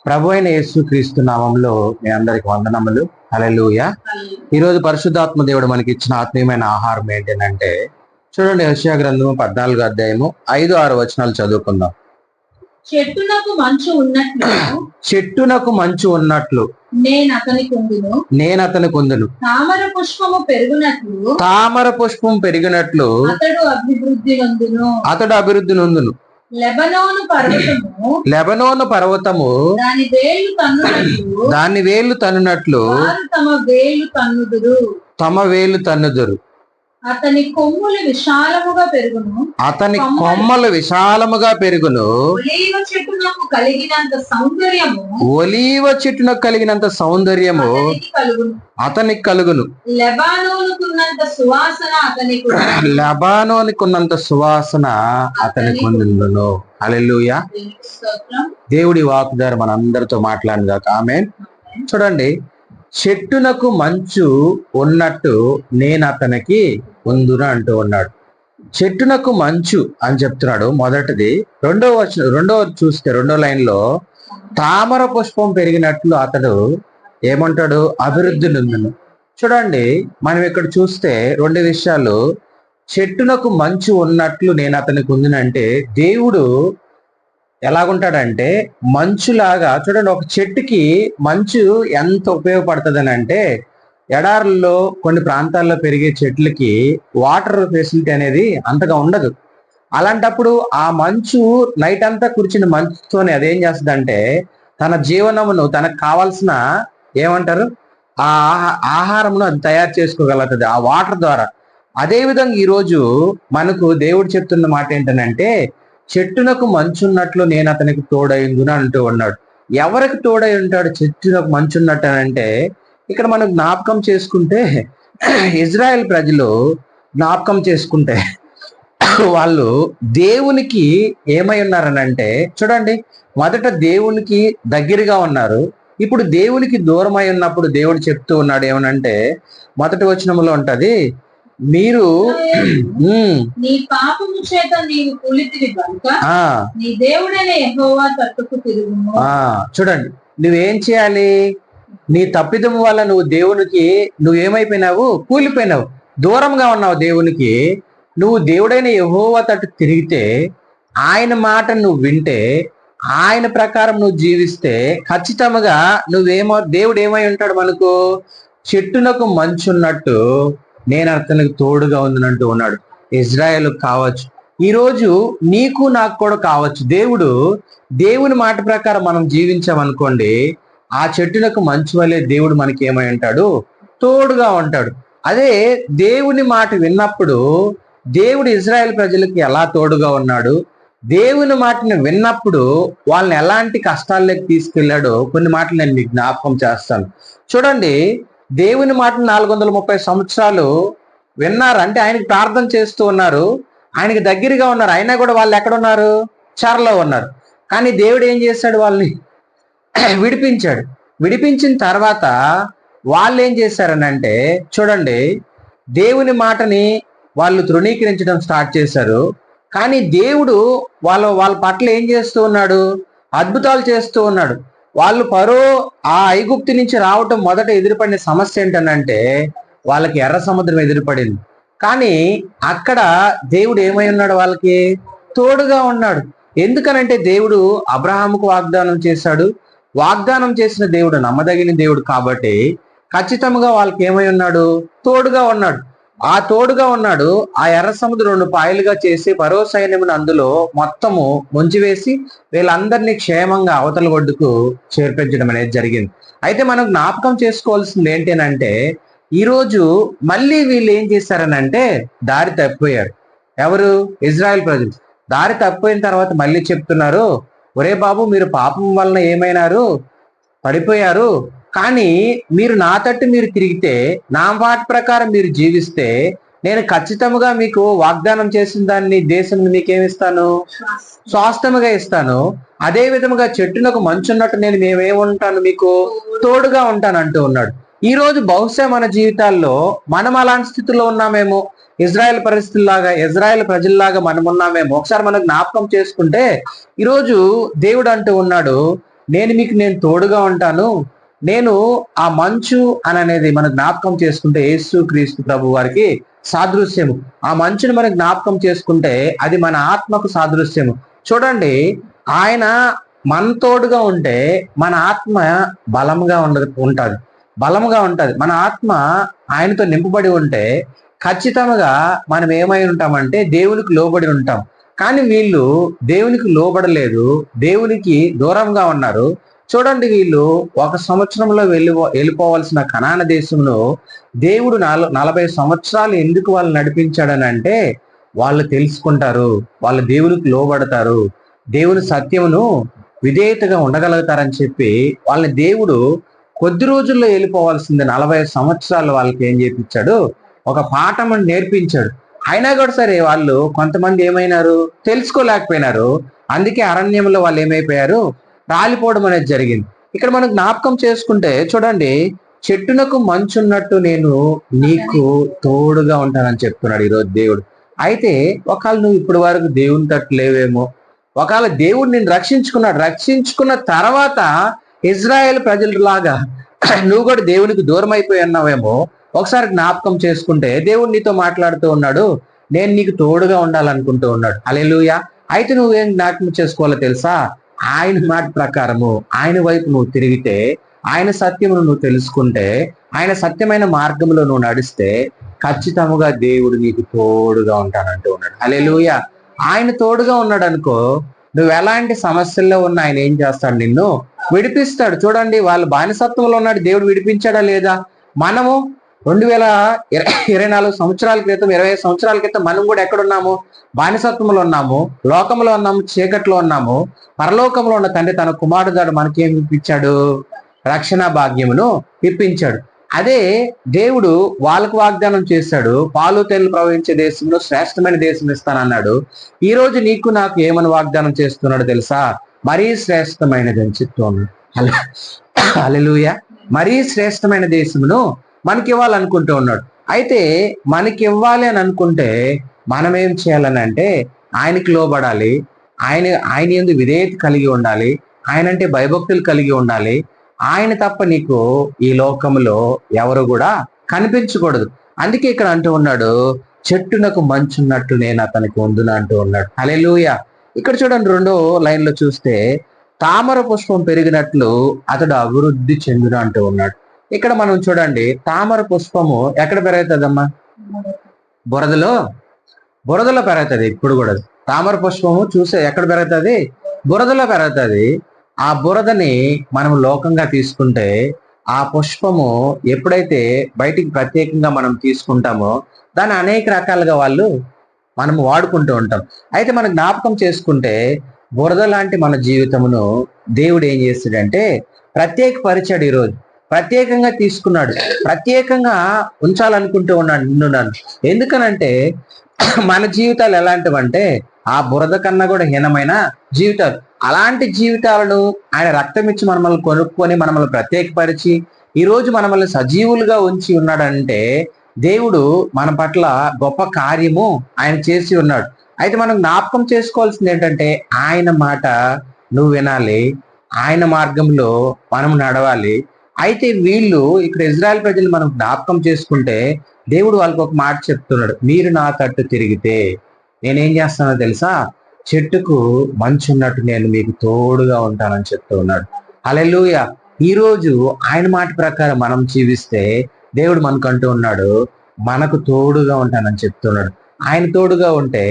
ప్రభు అయిన యేసుక్రీస్తు నామంలో మీ అందరికి వందనములు. హల్లెలూయా. ఈరోజు పరిశుద్ధాత్మ దేవుడు మనకి ఇచ్చిన ఆత్మీయమైన ఆహారం ఏంటంటే, చూడండి, యెషయా గ్రంథము 14 అధ్యాయము 5-6 వచనాలు చదువుకుందాం. చెట్టునకు మంచు ఉన్నట్లు చెట్టునకు మంచు ఉన్నట్లు నేను అతని కొందును. తామర పుష్పం పెరిగినట్లు అతడు అభివృద్ధి నొందును. లెబనోను పర్వతము దాని వేళ్లు తన్నునట్లు తమ వేళ్లు తన్నుదురు. అతని కొమ్మలు విశాలముగా పెరుగును. ఒలీవ చెట్టునకు కలిగినంత సౌందర్యము అతనికి కలుగును. లెబానోనుకున్నంత సువాసన అతనికి ఉండును. హల్లెలూయా. దేవుడి వాక్కుదారు మనందరితో మాట్లాడినగాక. ఆమేన్. చూడండి, చెట్టునకు మంచు ఉన్నట్టు నేను అతనికి ఉందును అంటూ ఉన్నాడు. చెట్టునకు మంచు అని చెప్తున్నాడు మొదటిది. రెండవ చూస్తే రెండో లైన్ లో తామర పుష్పం పెరిగినట్లు అతడు ఏమంటాడు? అభివృద్ధి నొందును. చూడండి, మనం ఇక్కడ చూస్తే రెండు విషయాలు. చెట్టునకు మంచు ఉన్నట్లు నేను అతనికి ఉందినంటే, దేవుడు ఎలాగుంటాడంటే మంచులాగా. చూడండి, ఒక చెట్టుకి మంచు ఎంత ఉపయోగపడుతుందని అంటే, ఎడారుల్లో కొన్ని ప్రాంతాల్లో పెరిగే చెట్లకి వాటర్ ఫెసిలిటీ అనేది అంతగా ఉండదు. అలాంటప్పుడు ఆ మంచు నైట్ అంతా కూర్చుని మంచుతోనే అదేం చేస్తుందంటే తన జీవనమును, తనకు కావాల్సిన ఏమంటారు ఆ ఆహారమును అది తయారు చేసుకోగలుగుతుంది ఆ వాటర్ ద్వారా. అదేవిధంగా ఈరోజు మనకు దేవుడు చెప్తున్న మాట ఏంటనంటే, చెట్టునకు మంచున్నట్లు నేను అతనికి తోడైందును అంటూ ఉన్నాడు. ఎవరికి తోడై ఉంటాడు చెట్టునకు మంచున్నట్టు అంటే? ఇక్కడ మనం జ్ఞాపకం చేసుకుంటే, ఇజ్రాయెల్ ప్రజలు జ్ఞాపకం చేసుకుంటే వాళ్ళు దేవునికి ఏమై ఉన్నారనంటే, చూడండి, మొదట దేవునికి దగ్గరగా ఉన్నారు. ఇప్పుడు దేవునికి దూరమై ఉన్నప్పుడు దేవుడు చెప్తూ ఉన్నాడు ఏమనంటే, మొదటి వచనములో ఉంటది, మీరు నీ పాపము చేత నీవు కూలితివి గనుక నీ దేవుడైన యెహోవా తట్టుకు తిరుగుము. చూడండి, నువ్వేం చేయాలి? నీ తప్పిదము వల్ల నువ్వేమైపోయినావు? కూలిపోయినావు, దూరంగా ఉన్నావు దేవునికి. నువ్వు దేవుడైన యెహోవా తట్టు తిరిగితే, ఆయన మాట నువ్వు వింటే, ఆయన ప్రకారం నువ్వు జీవిస్తే ఖచ్చితంగా దేవుడు ఏమై ఉంటాడు మనకు? చెట్టునకు మంచున్నట్టు నేను అతనికి తోడుగా ఉందనంటూ ఉన్నాడు. ఇజ్రాయెల్ కావచ్చు, ఈరోజు నీకు నాకు కూడా కావచ్చు. దేవుని మాట ప్రకారం మనం జీవించామనుకోండి, ఆ చెట్టునకు మంచు వలె దేవుడు మనకి ఏమై ఉంటాడు? తోడుగా ఉంటాడు. అదే దేవుని మాట విన్నప్పుడు దేవుడు ఇజ్రాయెల్ ప్రజలకి ఎలా తోడుగా ఉన్నాడు, దేవుని మాటను విన్నప్పుడు వాళ్ళని ఎలాంటి కష్టాల్లోకి తీసుకెళ్లాడో కొన్ని మాటలు నేను మీకు జ్ఞాపకం చేస్తాను. చూడండి, దేవుని మాటను 430 సంవత్సరాలు విన్నారు. అంటే ఆయనకి ప్రార్థన చేస్తూ ఉన్నారు, ఆయనకి దగ్గరగా ఉన్నారు. అయినా కూడా వాళ్ళు ఎక్కడున్నారు? చెరలో ఉన్నారు. కానీ దేవుడు ఏం చేశాడు? వాళ్ళని విడిపించాడు. విడిపించిన తర్వాత వాళ్ళు ఏం చేశారనంటే, చూడండి, దేవుని మాటని వాళ్ళు తృణీకరించడం స్టార్ట్ చేశారు. కానీ దేవుడు వాళ్ళ పట్ల ఏం చేస్తూ ఉన్నాడు? అద్భుతాలు చేస్తూ ఉన్నాడు. వాళ్ళు ఆ ఐగుప్తు నుంచి రావటం మొదట ఎదురుపడిన సమస్య ఏంటనంటే, వాళ్ళకి ఎర్ర సముద్రం ఎదురుపడింది. కానీ అక్కడ దేవుడు ఏమై ఉన్నాడు? వాళ్ళకి తోడుగా ఉన్నాడు. ఎందుకనంటే దేవుడు అబ్రహాముకు వాగ్దానం చేశాడు. వాగ్దానం చేసిన దేవుడు నమ్మదగిన దేవుడు కాబట్టి ఖచ్చితంగా వాళ్ళకి ఏమై ఉన్నాడు? తోడుగా ఉన్నాడు. ఆ తోడుగా ఉన్నాడు. ఆ ఎర్ర సముద్రం 2 పాయలుగా చేసి ఫరో సైన్యమును అందులో మొత్తము ముంచివేసి వీళ్ళందరినీ క్షేమంగా అవతల ఒడ్డుకు చేర్పించడం అనేది జరిగింది. అయితే మనం జ్ఞాపకం చేసుకోవాల్సింది ఏంటంటే, ఈరోజు మళ్ళీ వీళ్ళు ఏం చేశారనంటే దారి తప్పిపోయారు. ఎవరు? ఇజ్రాయెల్ ప్రజలు. దారి తప్పిపోయిన తర్వాత మళ్ళీ చెప్తున్నారు, ఒరే బాబు, మీరు పాపం వలన ఏమైనారు? పడిపోయారు. కానీ మీరు నా తట్టు మీరు తిరిగితే, నా మాట ప్రకారం మీరు జీవిస్తే, నేను ఖచ్చితంగా మీకు వాగ్దానం చేసిన దాన్ని, దేశం మీకేమిస్తాను? స్వాస్థ్యముగా ఇస్తాను. అదే విధముగా చెట్టునకు మంచున్నట్టు నేను మేమేముంటాను? మీకు తోడుగా ఉంటాను అంటూ ఉన్నాడు. ఈ రోజు బహుశా మన జీవితాల్లో మనం అలాంటి స్థితిలో ఉన్నామేమో. ఇజ్రాయెల్ పరిస్థితుల్లాగా, ఇజ్రాయెల్ ప్రజల్లాగా మనం ఉన్నామేమో. ఒకసారి మనం జ్ఞాపకం చేసుకుంటే, ఈరోజు దేవుడు అంటూ ఉన్నాడు, నేను తోడుగా ఉంటాను. నేను ఆ మంచు అని అనేది మనం జ్ఞాపకం చేసుకుంటే యేసు క్రీస్తు ప్రభు వారికి సాదృశ్యము. ఆ మంచుని మనం జ్ఞాపకం చేసుకుంటే అది మన ఆత్మకు సాదృశ్యము. చూడండి, ఆయన మన తోడుగా ఉంటే మన ఆత్మ బలంగా ఉంటది. మన ఆత్మ ఆయనతో నింపబడి ఉంటే ఖచ్చితంగా మనం ఏమై ఉంటామంటే దేవునికి లోబడి ఉంటాం. కానీ వీళ్ళు దేవునికి లోబడలేదు, దేవునికి దూరంగా ఉన్నారు. చూడండి, వీళ్ళు 1 సంవత్సరంలో వెళ్ళిపోవాల్సిన కనాన దేశంలో దేవుడు 40 సంవత్సరాలు ఎందుకు వాళ్ళు నడిపించాడని అంటే, వాళ్ళు తెలుసుకుంటారు, వాళ్ళు దేవునికి లోబడతారు, దేవుని సత్యమును విధేయతగా ఉండగలుగుతారని చెప్పి వాళ్ళని దేవుడు కొద్ది రోజుల్లో వెళ్ళిపోవాల్సింది 40 సంవత్సరాలు వాళ్ళకి ఏం చేపించాడు, ఒక పాఠం నేర్పించాడు. అయినా కూడా సరే వాళ్ళు కొంతమంది ఏమైనారు, తెలుసుకోలేకపోయినారు. అందుకే అరణ్యంలో వాళ్ళు ఏమైపోయారు, రాలిపోవడం అనేది జరిగింది. ఇక్కడ మనం జ్ఞాపకం చేసుకుంటే చూడండి, చెట్టునకు మంచున్నట్టు నేను నీకు తోడుగా ఉంటానని చెప్తున్నాడు ఈరోజు దేవుడు. అయితే ఒకవేళ నువ్వు ఇప్పటి వరకు దేవుని తట్టు లేవేమో, ఒకవేళ దేవుడు నిన్ను రక్షించుకున్న తర్వాత ఇజ్రాయేల్ ప్రజలలాగా నువ్వు కూడా దేవునికి దూరం అయిపోయి ఉన్నావేమో, ఒకసారి జ్ఞాపకం చేసుకుంటే దేవుడు నీతో మాట్లాడుతూ ఉన్నాడు, నేను నీకు తోడుగా ఉండాలనుకుంటూ ఉన్నాడు. హల్లెలూయా. అయితే నువ్వేం జ్ఞాపకం చేసుకోవాలో తెలుసా, ఆయన మాట ప్రకారము ఆయన వైపు నువ్వు తిరిగితే, ఆయన సత్యమును నువ్వు తెలుసుకుంటే, ఆయన సత్యమైన మార్గంలో నువ్వు నడిస్తే ఖచ్చితంగా దేవుడు నీకు తోడుగా ఉంటానంటూ ఉన్నాడు. హల్లెలూయా. ఆయన తోడుగా ఉన్నాడు అనుకో, నువ్వు ఎలాంటి సమస్యల్లో ఉన్నా ఆయన ఏం చేస్తాడు, నిన్ను విడిపిస్తాడు. చూడండి, వాళ్ళు బానిసత్వంలో ఉన్నాడు, దేవుడు విడిపించాడా లేదా? మనము 2024 సంవత్సరాల క్రితం, 25 సంవత్సరాల క్రితం మనం కూడా ఎక్కడున్నాము? బానిసత్వంలో ఉన్నాము, లోకంలో ఉన్నాము, చీకట్లో ఉన్నాము. పరలోకంలో ఉన్న తండ్రి తన కుమారుడు ద్వారా మనకేం ఇప్పించాడు? రక్షణ భాగ్యమును ఇప్పించాడు. అదే దేవుడు వాళ్ళకు వాగ్దానం చేశాడు, పాలు తేనెలు ప్రవహించే దేశంలో శ్రేష్టమైన దేశం ఇస్తానన్నాడు. ఈ రోజు నీకు నాకు ఏమని వాగ్దానం చేస్తున్నాడు తెలుసా? మరీ శ్రేష్టమైనది అని చెప్తున్నాడు. హల్లెలూయా. మరీ శ్రేష్టమైన దేశమును మనకి ఇవ్వాలనుకుంటూ ఉన్నాడు. అయితే మనకి ఇవ్వాలి అని అనుకుంటే మనం ఏం చేయాలని అంటే, ఆయనకి లోబడాలి, ఆయన యందు విధేయత కలిగి ఉండాలి, ఆయన అంటే భయభక్తులు కలిగి ఉండాలి. ఆయన తప్ప నీకు ఈ లోకంలో ఎవరు కూడా కనిపించకూడదు. అందుకే ఇక్కడ అంటూ ఉన్నాడు, చెట్టునకు మంచున్నట్టు నేను అతనికి వందున అంటూ ఉన్నాడు. హల్లెలూయా. ఇక్కడ చూడండి, 2వ లైన్లో చూస్తే, తామర పుష్పం పెరిగినట్లు అతడు అభివృద్ధి చెందున అంటూ ఉన్నాడు. ఇక్కడ మనం చూడండి, తామర పుష్పము ఎక్కడ పెరుగుతుందమ్మా? బురదలో పెరుగుతుంది. ఇప్పుడు కూడా తామర పుష్పము చూసే ఎక్కడ పెరుగుతుంది? బురదలో పెరుగుతుంది. ఆ బురదని మనం లోకంగా తీసుకుంటే, ఆ పుష్పము ఎప్పుడైతే బయటికి ప్రత్యేకంగా మనం తీసుకుంటామో దాన్ని అనేక రకాలుగా మనము వాడుకుంటూ ఉంటాం. అయితే మనం జ్ఞాపకం చేసుకుంటే, బురద లాంటి మన జీవితమును దేవుడు ఏం చేస్తాడంటే ప్రత్యేకపరిచాడు. ఈరోజు ప్రత్యేకంగా తీసుకున్నాడు, ప్రత్యేకంగా ఉంచాలనుకుంటూ ఉన్నాను. ఎందుకనంటే మన జీవితాలు ఎలాంటివంటే ఆ బురద కన్నా కూడా హీనమైన జీవితాలు. అలాంటి జీవితాలను ఆయన రక్తం ఇచ్చి మనల్ని కొనుక్కొని మనల్ని ప్రత్యేకపరిచి ఈరోజు మనల్ని సజీవులుగా ఉంచి ఉన్నాడంటే దేవుడు మన పట్ల గొప్ప కార్యము ఆయన చేసి ఉన్నాడు. అయితే మనం జ్ఞాపకం చేసుకోవాల్సింది ఏంటంటే, ఆయన మాట నువ్వు వినాలి, ఆయన మార్గంలో మనం నడవాలి. అయితే వీళ్ళు ఇక్కడ ఇజ్రాయెల్ ప్రజలు మనం జ్ఞాపకం చేసుకుంటే దేవుడు వాళ్ళకి ఒక మాట చెప్తున్నాడు, మీరు నా తట్టు తిరిగితే నేనేం చేస్తానో తెలుసా? చెట్టుకు మంచున్నట్టు నేను మీకు తోడుగా ఉంటానని చెప్తూ ఉన్నాడు. హల్లెలూయా. ఈ రోజు ఆయన మాట ప్రకారం మనం జీవిస్తే దేవుడు మనకు అంటూ ఉన్నాడు, మనకు తోడుగా ఉంటానని చెప్తున్నాడు. ఆయన తోడుగా ఉంటే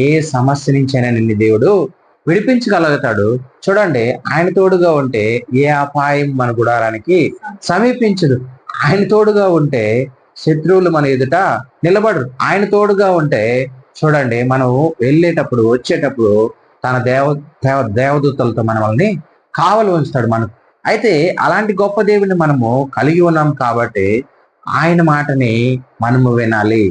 ఏ సమస్య నుంచైనా నిన్ను దేవుడు విడిపించగలుగుతాడు. చూడండి, ఆయన తోడుగా ఉంటే ఏ అపాయం మన గుడారానికి సమీపించదు. ఆయన తోడుగా ఉంటే శత్రువులు మన ఎదుట నిలబడరు. ఆయన తోడుగా ఉంటే చూడండి, మనం వెళ్ళేటప్పుడు వచ్చేటప్పుడు తన దేవదూతలతో మనల్ని కావలి ఉంచుతాడు మనకు. అయితే అలాంటి గొప్ప దేవుడిని మనము కలిగి ఉన్నాం కాబట్టి ఆయన మాటని మనము వినాలి.